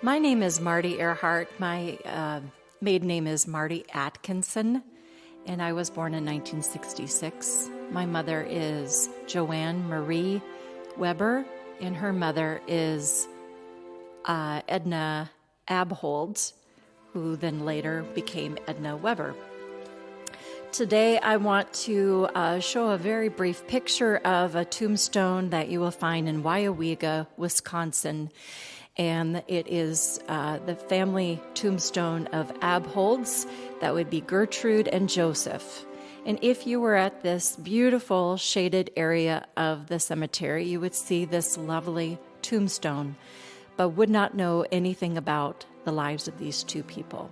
My name is Marti Earhart. My maiden name is Marti Atkinson, and I was born in 1966. My mother is Joanne Marie Weber, and her mother is Edna Abhold, who then later became Edna Weber. Today I want to show a very brief picture of a tombstone that you will find in Weyauwega, Wisconsin. And it is the family tombstone of Abholds. That would be Gertrude and Joseph. And if you were at this beautiful shaded area of the cemetery, you would see this lovely tombstone, but would not know anything about the lives of these two people.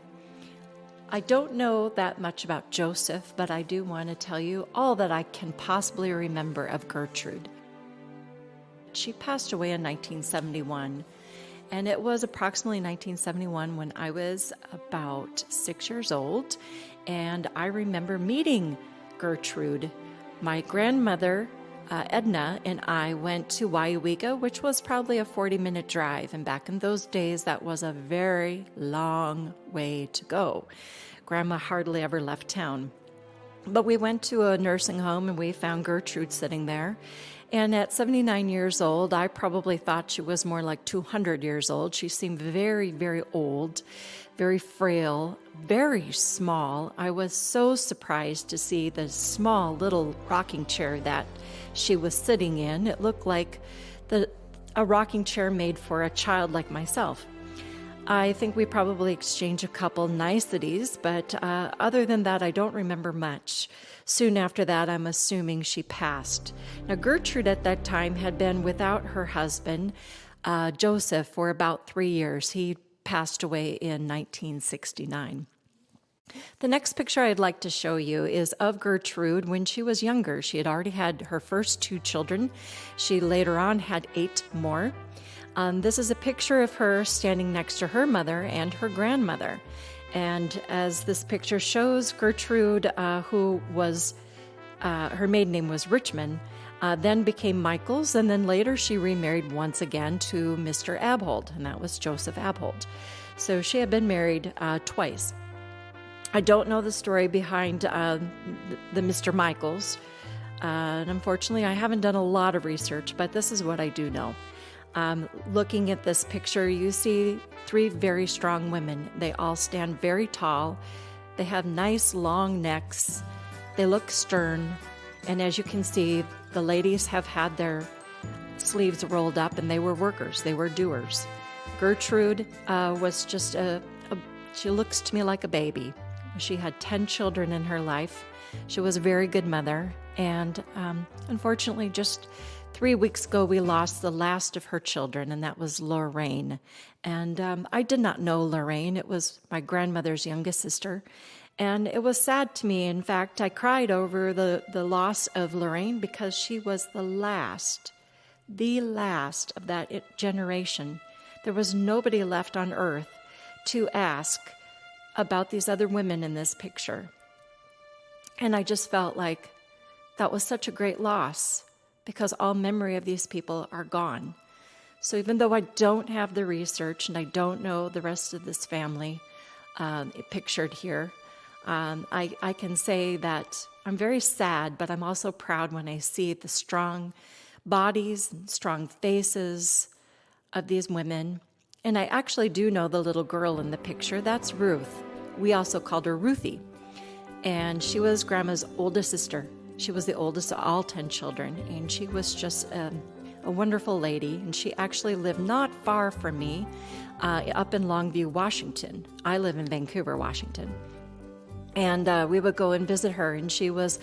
I don't know that much about Joseph, but I do want to tell you all that I can possibly remember of Gertrude. She passed away in 1971. And it was approximately 1971 when I was about 6 years old, and I remember meeting Gertrude. My grandmother, Edna, and I went to Weyauwega, which was probably a 40-minute drive, and back in those days, that was a very long way to go. Grandma hardly ever left town. But we went to a nursing home, and we found Gertrude sitting there. And at 79 years old, I probably thought she was more like 200 years old. She seemed very, very old, very frail, very small. I was so surprised to see the small little rocking chair that she was sitting in. It looked like a rocking chair made for a child like myself. I think we probably exchanged a couple niceties, but other than that, I don't remember much. Soon after that, I'm assuming she passed. Now, Gertrude at that time had been without her husband, Joseph, for about 3 years. He passed away in 1969. The next picture I'd like to show you is of Gertrude when she was younger. She had already had her first 2 children. She later on had 8 more. This is a picture of her standing next to her mother and her grandmother. And as this picture shows, Gertrude, who was, her maiden name was Richmond, then became Michaels, and then later she remarried once again to Mr. Abhold, and that was Joseph Abhold. So she had been married twice. I don't know the story behind the Mr. Michaels, and unfortunately I haven't done a lot of research, but this is what I do know. Looking at this picture, you see 3 very strong women. They all stand very tall. They have nice long necks. They look stern. And as you can see, the ladies have had their sleeves rolled up, and they were workers. They were doers. Gertrude was just she looks to me like a baby. She had 10 children in her life. She was a very good mother. And unfortunately, just 3 weeks ago, we lost the last of her children, and that was Lorraine. And I did not know Lorraine. It was my grandmother's youngest sister. And it was sad to me. In fact, I cried over the loss of Lorraine because she was the last of that generation. There was nobody left on earth to ask about these other women in this picture. And I just felt like that was such a great loss, because all memory of these people are gone. So even though I don't have the research and I don't know the rest of this family pictured here, I can say that I'm very sad, but I'm also proud when I see the strong bodies and strong faces of these women. And I actually do know the little girl in the picture. That's Ruth. We also called her Ruthie. And she was Grandma's oldest sister. She was the oldest of all 10 children, and she was just a wonderful lady. And she actually lived not far from me, up in Longview, Washington. I live in Vancouver, Washington. And we would go and visit her, and she was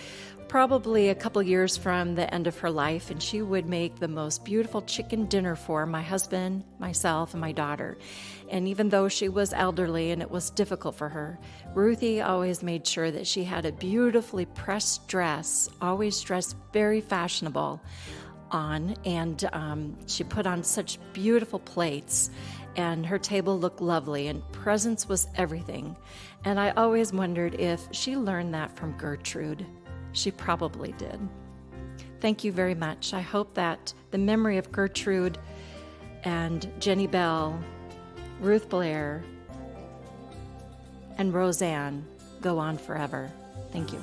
probably a couple years from the end of her life, and she would make the most beautiful chicken dinner for my husband, myself, and my daughter. And even though she was elderly and it was difficult for her, Ruthie always made sure that she had a beautifully pressed dress, always dressed very fashionable on, and she put on such beautiful plates, and her table looked lovely, and presence was everything. And I always wondered if she learned that from Gertrude. She probably did. Thank you very much. I hope that the memory of Gertrude and Jenny Bell Ruth Blair, and Roseanne go on forever. Thank you.